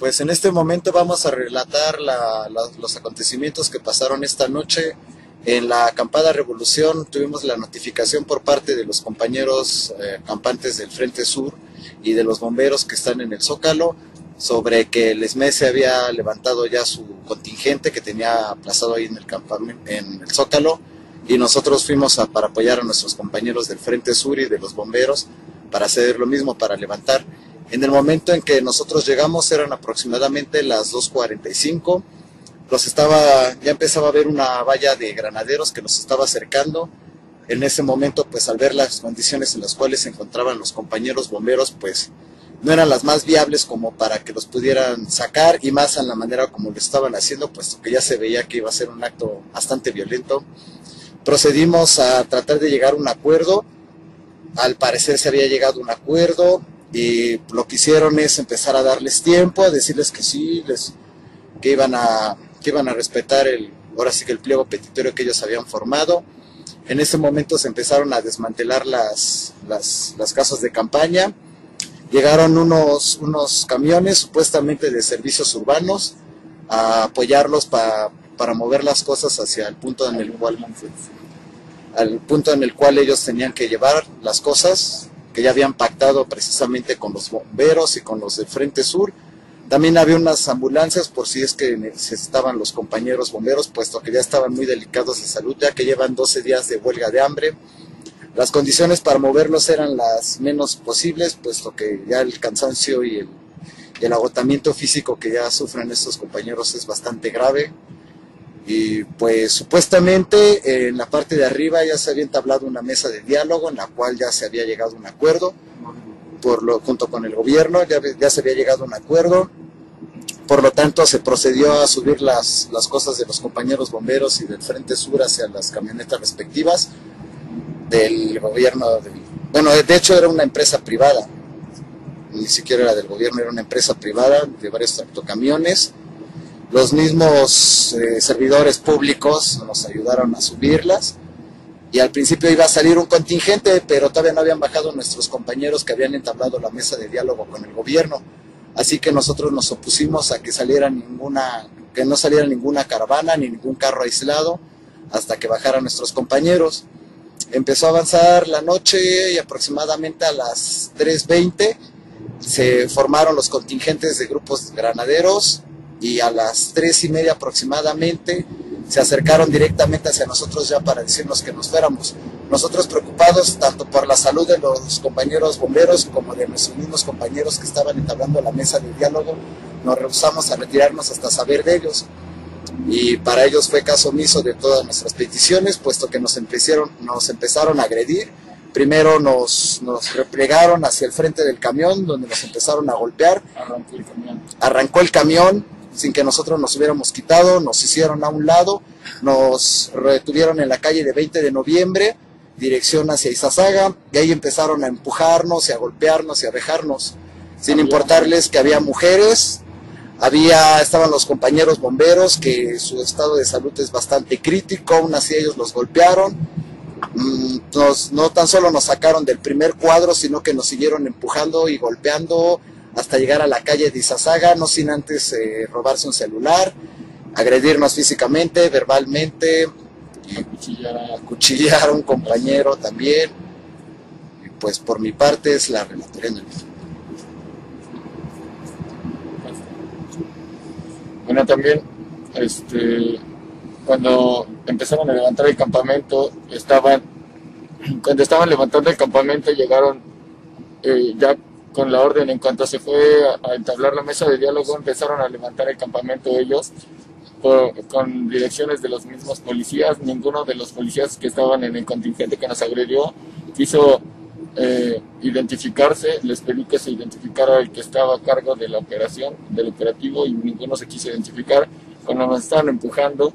Pues en este momento vamos a relatar los acontecimientos que pasaron esta noche. En la acampada Revolución tuvimos la notificación por parte de los compañeros campantes del Frente Sur y de los bomberos que están en el Zócalo sobre que el ESME se había levantado ya su contingente que tenía aplazado ahí en el campamento, en el Zócalo, y nosotros fuimos para apoyar a nuestros compañeros del Frente Sur y de los bomberos para hacer lo mismo, para levantar. En el momento en que nosotros llegamos eran aproximadamente las 2:45, ya empezaba a haber una valla de granaderos que nos estaba acercando. En ese momento, pues al ver las condiciones en las cuales se encontraban los compañeros bomberos, pues no eran las más viables como para que los pudieran sacar, y más en la manera como lo estaban haciendo, puesto que ya se veía que iba a ser un acto bastante violento. Procedimos a tratar de llegar a un acuerdo. Al parecer se había llegado a un acuerdo, y lo que hicieron es empezar a darles tiempo, a decirles que sí, que iban a respetar ahora sí que el pliego petitorio que ellos habían formado. En ese momento se empezaron a desmantelar las casas de campaña. Llegaron unos camiones supuestamente de servicios urbanos a apoyarlos para mover las cosas hacia el punto en el cual ellos tenían que llevar las cosas, que ya habían pactado precisamente con los bomberos y con los del Frente Sur. También había unas ambulancias por si es que necesitaban los compañeros bomberos, puesto que ya estaban muy delicados de salud, ya que llevan 12 días de huelga de hambre. Las condiciones para moverlos eran las menos posibles, puesto que ya el cansancio y el agotamiento físico que ya sufren estos compañeros es bastante grave. Y pues supuestamente en la parte de arriba ya se había entablado una mesa de diálogo en la cual ya se había llegado a un acuerdo, junto con el gobierno, ya se había llegado a un acuerdo. Por lo tanto, se procedió a subir las cosas de los compañeros bomberos y del Frente Sur hacia las camionetas respectivas del gobierno. Bueno, de hecho era una empresa privada, ni siquiera era del gobierno, era una empresa privada de varios tractocamiones. Los mismos servidores públicos nos ayudaron a subirlas, y al principio iba a salir un contingente, pero todavía no habían bajado nuestros compañeros que habían entablado la mesa de diálogo con el gobierno. Así que nosotros nos opusimos a que no saliera ninguna caravana ni ningún carro aislado hasta que bajaran nuestros compañeros. Empezó a avanzar la noche y aproximadamente a las 3:20 se formaron los contingentes de grupos granaderos, y a las 3:30 aproximadamente se acercaron directamente hacia nosotros ya para decirnos que nos fuéramos. Nosotros, preocupados tanto por la salud de los compañeros bomberos como de nuestros mismos compañeros que estaban entablando la mesa de diálogo, nos rehusamos a retirarnos hasta saber de ellos. Y para ellos fue caso omiso de todas nuestras peticiones, puesto que nos empezaron a agredir. Primero nos replegaron hacia el frente del camión, donde nos empezaron a golpear. Arrancó el camión sin que nosotros nos hubiéramos quitado, nos hicieron a un lado, nos retuvieron en la calle de 20 de noviembre, dirección hacia Izazaga, y ahí empezaron a empujarnos y a golpearnos y a dejarnos, sin importarles que había mujeres. Estaban los compañeros bomberos que su estado de salud es bastante crítico, aún así ellos los golpearon. No tan solo nos sacaron del primer cuadro, sino que nos siguieron empujando y golpeando hasta llegar a la calle de Izazaga, no sin antes robarse un celular, agredirnos físicamente, verbalmente, y acuchillar a un compañero también. Y pues por mi parte es la relatoría en el video. Bueno, también cuando empezaron a levantar el campamento, cuando estaban levantando el campamento llegaron ya con la orden. En cuanto se fue a entablar la mesa de diálogo, empezaron a levantar el campamento ellos con direcciones de los mismos policías. Ninguno de los policías que estaban en el contingente que nos agredió quiso identificarse. Les pedí que se identificara el que estaba a cargo de la operación, del operativo, y ninguno se quiso identificar. Cuando nos estaban empujando,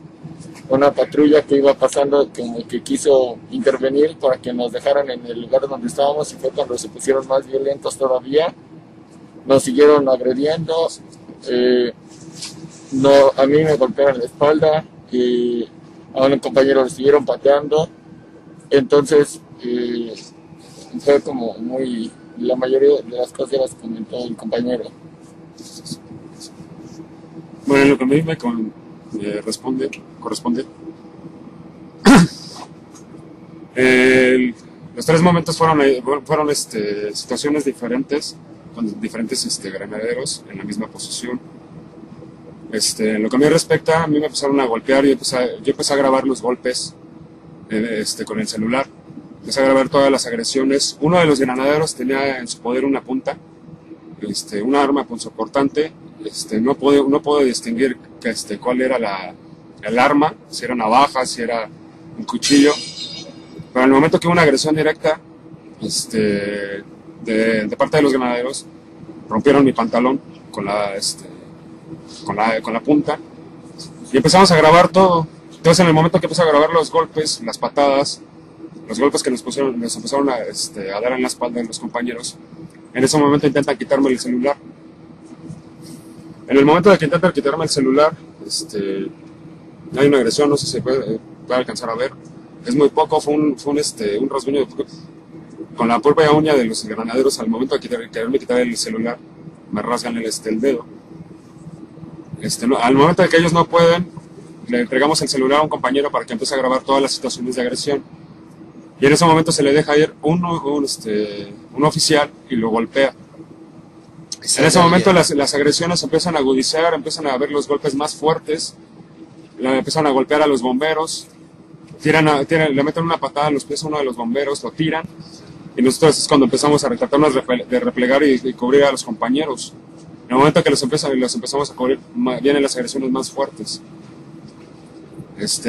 una patrulla que iba pasando como que quiso intervenir para que nos dejaran en el lugar donde estábamos, y fue cuando se pusieron más violentos todavía. Nos siguieron agrediendo, a mí me golpearon la espalda, y a un compañero lo siguieron pateando. Entonces fue como la mayoría de las cosas las comentó el compañero. Bueno, en lo que a mí me corresponde, los tres momentos fueron situaciones diferentes, con diferentes granaderos en la misma posición. En lo que a mí respecta, a mí me empezaron a golpear y yo empecé a grabar los golpes con el celular. Empecé a grabar todas las agresiones. Uno de los granaderos tenía en su poder una punta, una arma punzocortante. No puedo distinguir cuál era el arma, si era navaja, si era un cuchillo. Pero en el momento que hubo una agresión directa de parte de los granaderos, rompieron mi pantalón con la punta y empezamos a grabar todo. Entonces en el momento que empecé a grabar los golpes, las patadas, los golpes que nos empezaron a dar en la espalda de los compañeros, en ese momento intentan quitarme el celular. En el momento de que intentan quitarme el celular, hay una agresión, no sé si se puede alcanzar a ver. Es muy poco, fue un rasguño con la propia uña de los granaderos. Al momento de quererme quitar el celular, me rasgan el dedo. Al momento de que ellos no pueden, le entregamos el celular a un compañero para que empiece a grabar todas las situaciones de agresión. Y en ese momento se le deja ir un oficial y lo golpea. En ese momento las agresiones empiezan a agudizar, empiezan a ver los golpes más fuertes, empiezan a golpear a los bomberos, le meten una patada en los pies a uno de los bomberos, lo tiran, y nosotros es cuando empezamos a tratarnos de replegar y cubrir a los compañeros. En el momento que los empezamos a cubrir, vienen las agresiones más fuertes,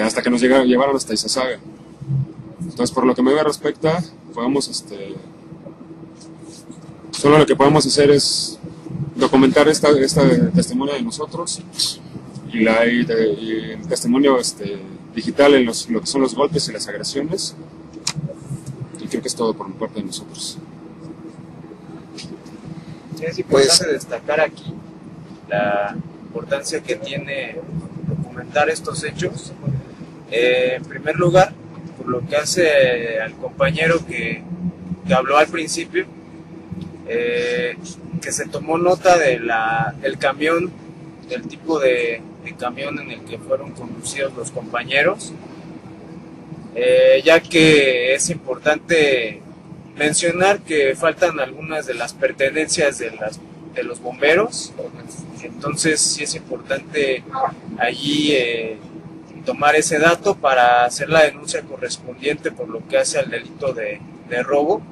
hasta que nos llevaron hasta Izazaga. Entonces, por lo que me respecta, solo lo que podemos hacer es documentar esta testimonio de nosotros y el testimonio digital en lo que son los golpes y las agresiones, y creo que es todo por parte de nosotros. Es importante destacar aquí la importancia que tiene documentar estos hechos. En primer lugar, por lo que hace al compañero que habló al principio, que se tomó nota del camión, del tipo de camión en el que fueron conducidos los compañeros, ya que es importante mencionar que faltan algunas de las pertenencias de los bomberos. Entonces sí es importante allí tomar ese dato para hacer la denuncia correspondiente por lo que hace al delito de robo.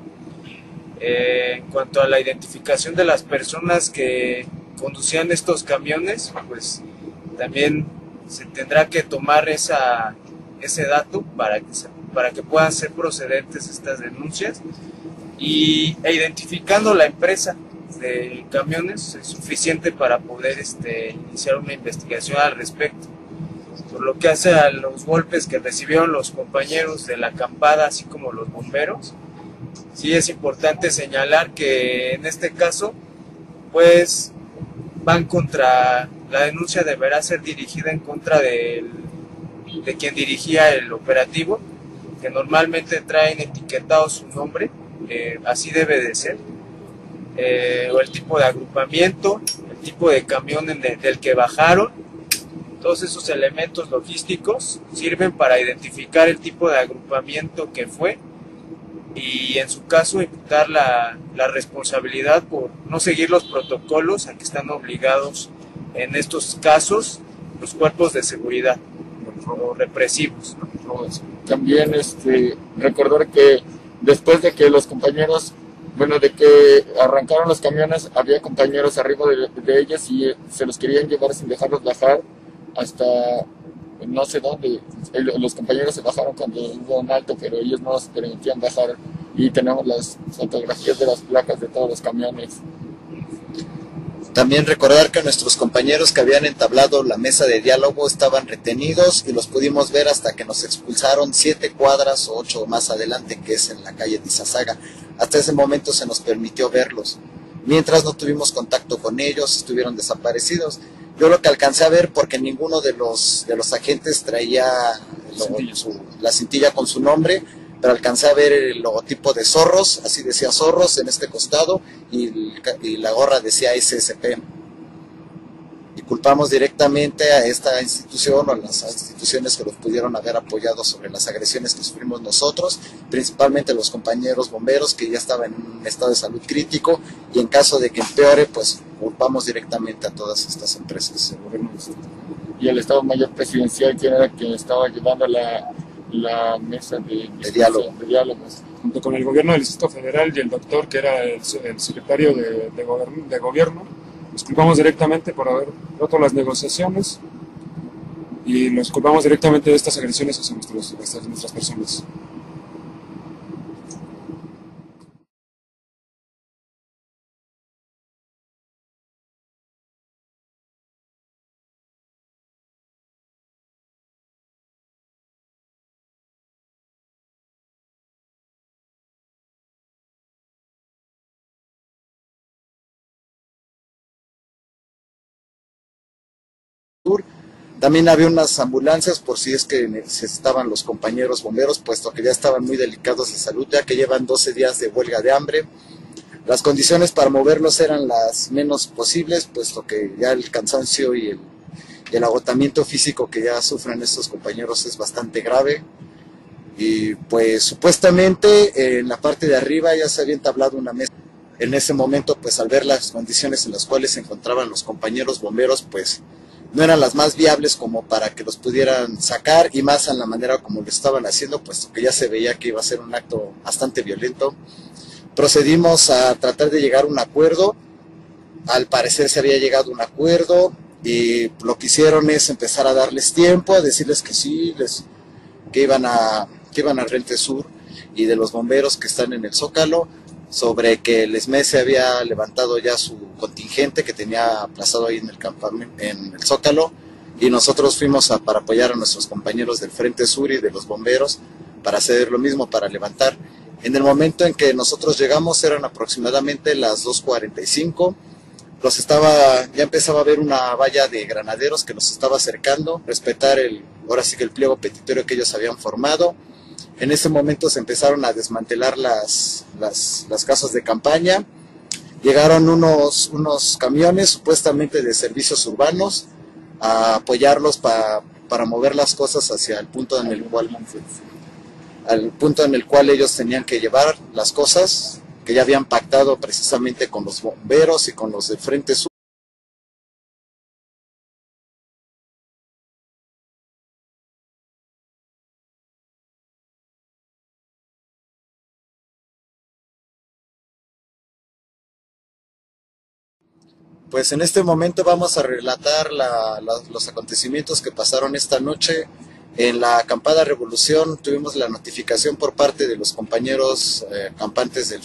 En cuanto a la identificación de las personas que conducían estos camiones, pues también se tendrá que tomar ese dato para que puedan ser procedentes estas denuncias, e identificando la empresa de camiones es suficiente para poder iniciar una investigación al respecto. Por lo que hace a los golpes que recibieron los compañeros de la acampada, así como los bomberos, sí es importante señalar que en este caso, pues van contra, la denuncia deberá ser dirigida en contra de quien dirigía el operativo, que normalmente traen etiquetado su nombre, así debe de ser, o el tipo de agrupamiento, el tipo de camión del que bajaron. Todos esos elementos logísticos sirven para identificar el tipo de agrupamiento que fue, y en su caso imputar la responsabilidad por no seguir los protocolos a que están obligados en estos casos los cuerpos de seguridad o represivos, ¿no? También recordar que después de que los compañeros, de que arrancaron los camiones, había compañeros arriba de ellos y se los querían llevar sin dejarlos bajar hasta no sé dónde. Los compañeros se bajaron cuando hubo un alto, pero ellos no se permitían bajar, y tenemos las fotografías de las placas de todos los camiones. También recordar que nuestros compañeros que habían entablado la mesa de diálogo estaban retenidos y los pudimos ver hasta que nos expulsaron 7 cuadras o 8 más adelante, que es en la calle de Izazaga. Hasta ese momento se nos permitió verlos. Mientras no tuvimos contacto con ellos, estuvieron desaparecidos. Yo lo que alcancé a ver, porque ninguno de los agentes traía la cintilla con su nombre, pero alcancé a ver el logotipo de Zorros, así decía Zorros en este costado, y la gorra decía SSP. y culpamos directamente a esta institución o a las instituciones que los pudieron haber apoyado sobre las agresiones que sufrimos nosotros, principalmente los compañeros bomberos que ya estaban en un estado de salud crítico, y en caso de que empeore, pues culpamos directamente a todas estas empresas. El gobierno y el Estado Mayor Presidencial, quien era quien estaba llevando la mesa de diálogos. Junto con el gobierno del Distrito Federal y el doctor, que era el secretario de gobierno, los culpamos directamente por haber roto las negociaciones y los culpamos directamente de estas agresiones hacia nuestras personas. También había unas ambulancias por si es que necesitaban los compañeros bomberos, puesto que ya estaban muy delicados de salud, ya que llevan 12 días de huelga de hambre. Las condiciones para moverlos eran las menos posibles, puesto que ya el cansancio y el agotamiento físico que ya sufren estos compañeros es bastante grave. Y pues supuestamente en la parte de arriba ya se había entablado una mesa. En ese momento, pues al ver las condiciones en las cuales se encontraban los compañeros bomberos, pues no eran las más viables como para que los pudieran sacar, y más en la manera como lo estaban haciendo, puesto que ya se veía que iba a ser un acto bastante violento. Procedimos a tratar de llegar a un acuerdo. Al parecer se había llegado a un acuerdo y lo que hicieron es empezar a darles tiempo, a decirles que sí, que iban al Frente Sur, y de los bomberos que están en el Zócalo, sobre que el SME se había levantado ya su contingente que tenía aplazado ahí en el campamento, en el Zócalo, y nosotros fuimos para apoyar a nuestros compañeros del Frente Sur y de los bomberos para hacer lo mismo, para levantar. En el momento en que nosotros llegamos eran aproximadamente las 2:45, ya empezaba a haber una valla de granaderos que nos estaba acercando, respetar ahora sí que el pliego petitorio que ellos habían formado. En ese momento se empezaron a desmantelar las casas de campaña. Llegaron unos camiones supuestamente de servicios urbanos a apoyarlos para mover las cosas hacia el punto en el cual ellos tenían que llevar las cosas, que ya habían pactado precisamente con los bomberos y con los del Frente Sur. Pues en este momento vamos a relatar los acontecimientos que pasaron esta noche. En la acampada Revolución tuvimos la notificación por parte de los compañeros campantes del